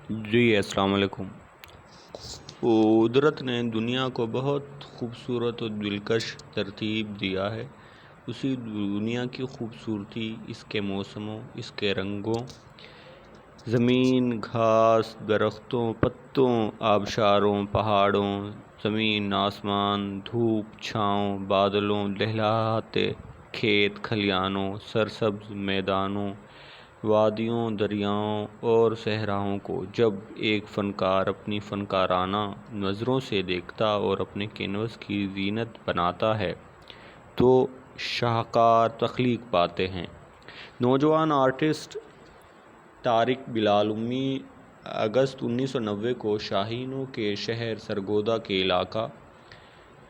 جی السلام علیکم۔ قدرت نے دنیا کو بہت خوبصورت اور دلکش ترتیب دیا ہے۔ اسی دنیا کی خوبصورتی اس کے موسموں، اس کے رنگوں، زمین، گھاس، درختوں، پتوں، آبشاروں، پہاڑوں، زمین، آسمان، دھوپ، چھاؤں، بادلوں، لہلاتے کھیت کھلیانوں، سرسبز میدانوں، وادیوں، دریاؤں اور صحراؤں کو جب ایک فنکار اپنی فنکارانہ نظروں سے دیکھتا اور اپنے کینوس کی زینت بناتا ہے تو شاہکار تخلیق پاتے ہیں۔ نوجوان آرٹسٹ طارق بلال امی اگست 1990 کو شاہینوں کے شہر سرگودا کے علاقہ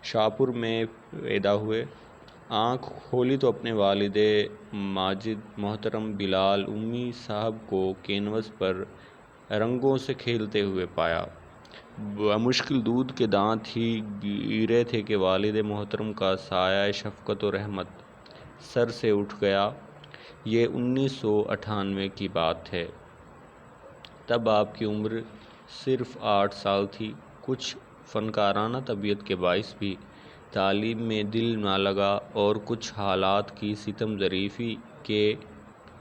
شاہپور میں پیدا ہوئے۔ آنکھ کھولی تو اپنے والد ماجد محترم بلال امی صاحب کو کینوس پر رنگوں سے کھیلتے ہوئے پایا۔ بمشکل دودھ کے دانت ہی گرے تھے کہ والد محترم کا سایہ شفقت و رحمت سر سے اٹھ گیا۔ یہ 1998 کی بات ہے۔ تب آپ کی عمر صرف 8 سال تھی۔ کچھ فنکارانہ طبیعت کے باعث بھی تعلیم میں دل نہ لگا اور کچھ حالات کی ستم ظریفی کہ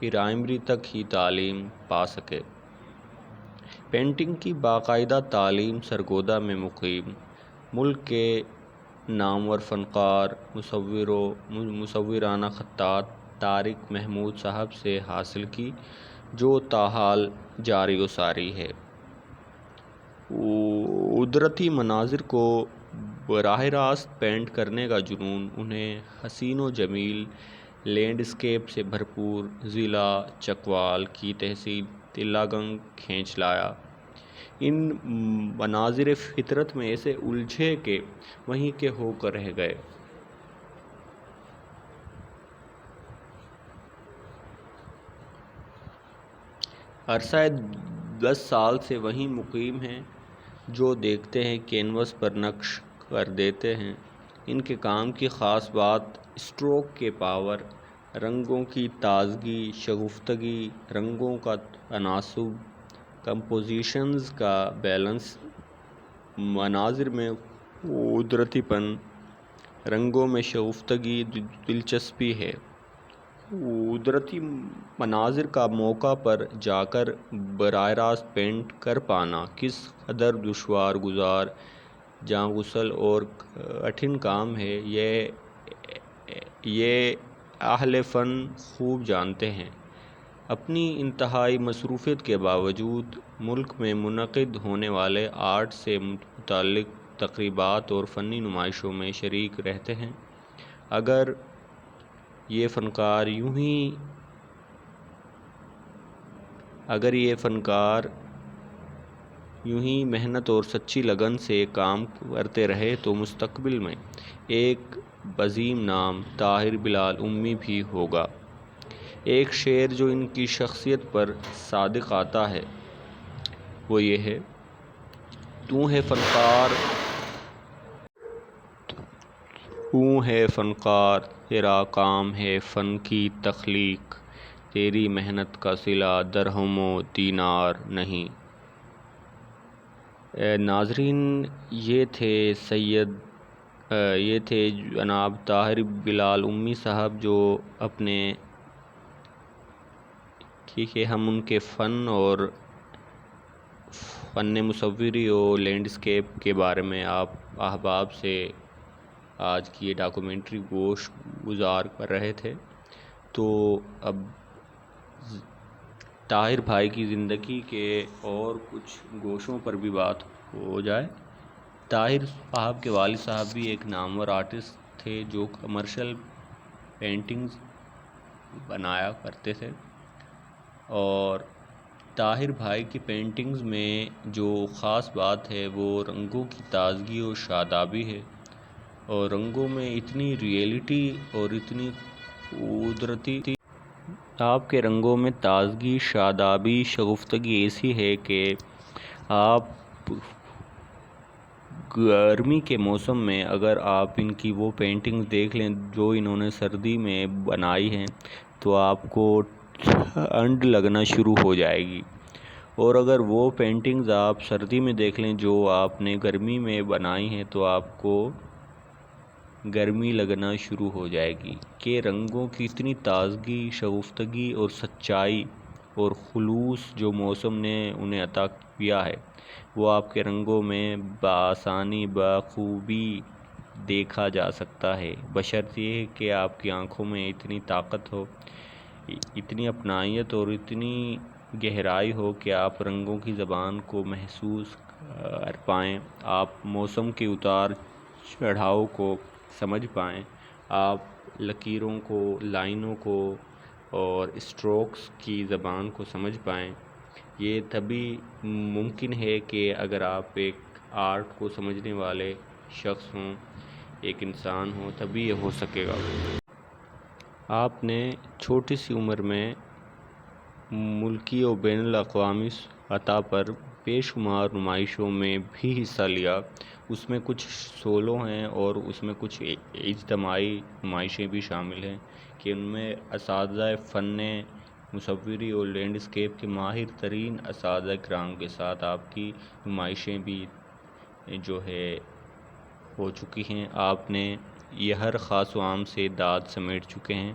پرائمری تک ہی تعلیم پا سکے۔ پینٹنگ کی باقاعدہ تعلیم سرگودا میں مقیم ملک کے نامور فنکار مصورانہ خطاط طارق محمود صاحب سے حاصل کی، جو تاحال جاری و ساری ہے۔ قدرتی مناظر کو براہ راست پینٹ کرنے کا جنون انہیں حسین و جمیل لینڈسکیپ سے بھرپور ضلع چکوال کی تحصیل تلہ گنگ کھینچ لایا۔ ان مناظر فطرت میں ایسے الجھے کہ وہیں کے ہو کر رہ گئے۔ عرصہ 10 سال سے وہیں مقیم ہیں۔ جو دیکھتے ہیں کینوس پر نقش کر دیتے ہیں۔ ان کے کام کی خاص بات اسٹروک کے پاور، رنگوں کی تازگی، شگفتگی، رنگوں کا تناسب، کمپوزیشنز کا بیلنس، مناظر میں قدرتی پن، رنگوں میں شگفتگی، دلچسپی ہے۔ قدرتی مناظر کا موقع پر جا کر براہ راست پینٹ کر پانا کس قدر دشوار گزار، جاں غسل اور کٹھن کام ہے، یہ اہل فن خوب جانتے ہیں۔ اپنی انتہائی مصروفیت کے باوجود ملک میں منعقد ہونے والے آرٹ سے متعلق تقریبات اور فنی نمائشوں میں شریک رہتے ہیں۔ اگر یہ فنکار یوں ہی محنت اور سچی لگن سے کام کرتے رہے تو مستقبل میں ایک عظیم نام طاہر بلال امی بھی ہوگا۔ ایک شعر جو ان کی شخصیت پر صادق آتا ہے وہ یہ ہے: تو ہے فنکار، تیرا کام ہے فن کی تخلیق، تیری محنت کا صلہ درہم و دینار نہیں۔ ناظرین، یہ تھے جناب طاہر بلال امی صاحب، جو ہم ان کے فن اور فن مصوری اور لینڈسکیپ کے بارے میں آپ احباب سے آج کی یہ ڈاکومنٹری گوش گزار کر رہے تھے۔ تو اب طاہر بھائی کی زندگی کے اور کچھ گوشوں پر بھی بات ہو جائے۔ طاہر صاحب کے والد صاحب بھی ایک نامور آرٹسٹ تھے جو کمرشل پینٹنگز بنایا کرتے تھے، اور طاہر بھائی کی پینٹنگز میں جو خاص بات ہے وہ رنگوں کی تازگی اور شادابی ہے، اور رنگوں میں اتنی ریئلٹی اور اتنی قدرتی، آپ کے رنگوں میں تازگی، شادابی، شگفتگی ایسی ہے کہ آپ گرمی کے موسم میں اگر آپ ان کی وہ پینٹنگ دیکھ لیں جو انہوں نے سردی میں بنائی ہیں تو آپ کو ٹھنڈ لگنا شروع ہو جائے گی۔ اور اگر وہ پینٹنگز آپ سردی میں دیکھ لیں جو آپ نے گرمی میں بنائی ہیں تو آپ کو گرمی لگنا شروع ہو جائے گی کہ رنگوں کی اتنی تازگی، شگفتگی اور سچائی اور خلوص جو موسم نے انہیں عطا کیا ہے وہ آپ کے رنگوں میں بآسانی بخوبی دیکھا جا سکتا ہے، بشرط یہ کہ آپ کی آنکھوں میں اتنی طاقت ہو، اتنی اپنائیت اور اتنی گہرائی ہو کہ آپ رنگوں کی زبان کو محسوس کر پائیں، آپ موسم کے اتار چڑھاؤ کو سمجھ پائیں، آپ لکیروں کو، لائنوں کو اور اسٹروکس کی زبان کو سمجھ پائیں۔ یہ تبھی ممکن ہے کہ اگر آپ ایک آرٹ کو سمجھنے والے شخص ہوں، ایک انسان ہوں، تبھی یہ ہو سکے گا۔ آپ نے چھوٹی سی عمر میں ملکی اور بین الاقوامی سطح پر بے شمار نمائشوں میں بھی حصہ لیا، اس میں کچھ سولو ہیں اور اس میں کچھ اجتماعی نمائشیں بھی شامل ہیں کہ ان میں اساتذہ فن مصوری اور لینڈسکیپ کے ماہر ترین اساتذہ کرام کے ساتھ آپ کی نمائشیں بھی جو ہے ہو چکی ہیں۔ آپ نے یہ ہر خاص و عام سے داد سمیٹ چکے ہیں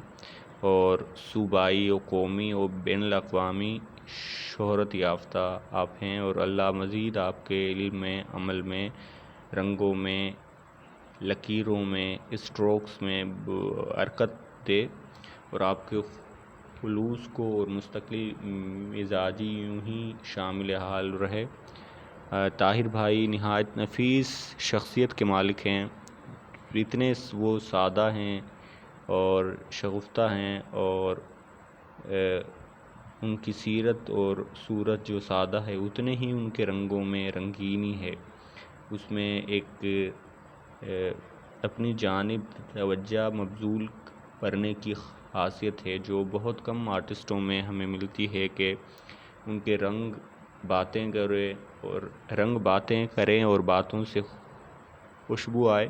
اور صوبائی اور قومی اور بین الاقوامی شہرت یافتہ آپ ہیں، اور اللہ مزید آپ کے علم میں، عمل میں، رنگوں میں، لکیروں میں، اسٹروکس میں برکت دے اور آپ کے خلوص کو اور مستقل مزاجی یوں ہی شامل حال رہے۔ طاہر بھائی نہایت نفیس شخصیت کے مالک ہیں، اتنے وہ سادہ ہیں اور شگفتہ ہیں، اور ان کی سیرت اور صورت جو سادہ ہے اتنے ہی ان کے رنگوں میں رنگینی ہے، اس میں ایک اپنی جانب توجہ مبذول کرنے کی خاصیت ہے جو بہت کم آرٹسٹوں میں ہمیں ملتی ہے کہ ان کے رنگ باتیں کریں اور باتوں سے خوشبو آئے۔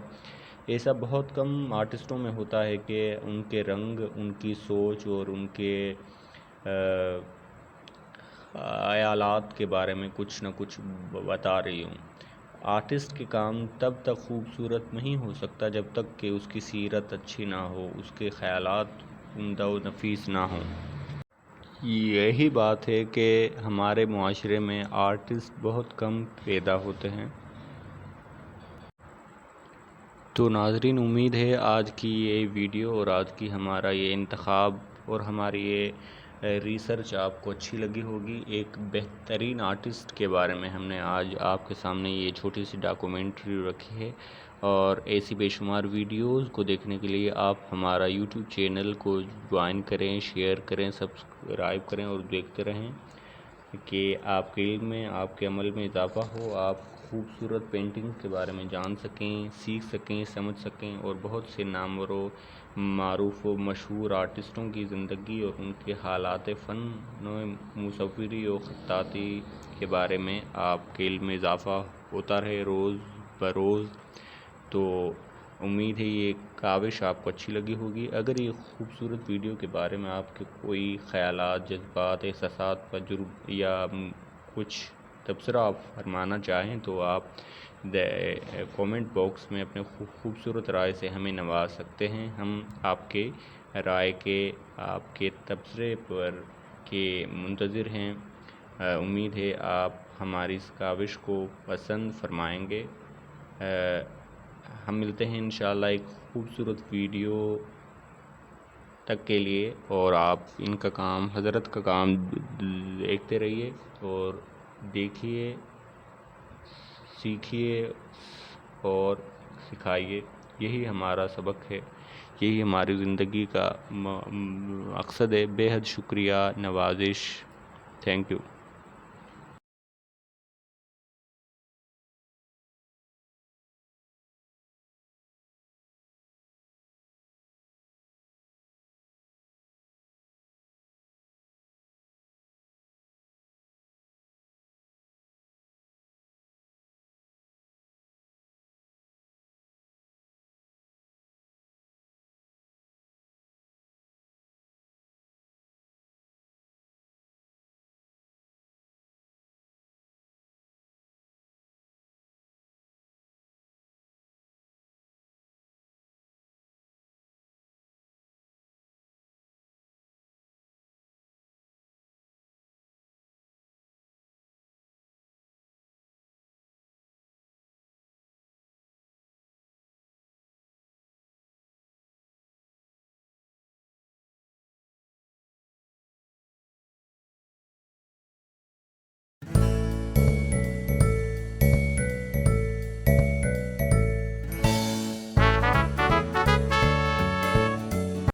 ایسا بہت کم آرٹسٹوں میں ہوتا ہے کہ ان کے رنگ ان کی سوچ اور ان کے خیالات کے بارے میں کچھ نہ کچھ بتا رہی ہوں۔ آرٹسٹ کے کام تب تک خوبصورت نہیں ہو سکتا جب تک کہ اس کی سیرت اچھی نہ ہو، اس کے خیالات عمدہ و نفیس نہ ہوں۔ یہی بات ہے کہ ہمارے معاشرے میں آرٹسٹ بہت کم پیدا ہوتے ہیں۔ تو ناظرین، امید ہے آج کی یہ ویڈیو اور آج کی ہمارا یہ انتخاب اور ہماری یہ ریسرچ آپ کو اچھی لگی ہوگی۔ ایک بہترین آرٹسٹ کے بارے میں ہم نے آج آپ کے سامنے یہ چھوٹی سی ڈاکومنٹری رکھی ہے، اور ایسی بے شمار ویڈیوز کو دیکھنے کے لیے آپ ہمارا یوٹیوب چینل کو جوائن کریں، شیئر کریں، سبسکرائب کریں اور دیکھتے رہیں کہ آپ کے علم میں، آپ کے عمل میں اضافہ ہو، آپ خوبصورت پینٹنگ کے بارے میں جان سکیں، سیکھ سکیں، سمجھ سکیں، اور بہت سے نامور و معروف و مشہور آرٹسٹوں کی زندگی اور ان کے حالات فن مصوری و خطاطی کے بارے میں آپ کے علم میں اضافہ ہوتا رہے روز بروز۔ تو امید ہے یہ کاوش آپ کو اچھی لگی ہوگی۔ اگر یہ خوبصورت ویڈیو کے بارے میں آپ کے کوئی خیالات، جذبات، احساسات یا کچھ تبصرہ آپ فرمانا چاہیں تو آپ کومنٹ باکس میں اپنے خوبصورت رائے سے ہمیں نواز سکتے ہیں۔ ہم آپ کے رائے کے، آپ کے تبصرے پر کے منتظر ہیں۔ امید ہے آپ ہماری اس کاوش کو پسند فرمائیں گے۔ ہم ملتے ہیں انشاءاللہ ایک خوبصورت ویڈیو تک کے لیے، اور آپ ان کا کام، حضرت کا کام دیکھتے رہیے اور دیکھیے، سیکھیے اور سکھائیے۔ یہی ہمارا سبق ہے، یہی ہماری زندگی کا مقصد ہے۔ بے حد شکریہ، نوازش، تھینک یو۔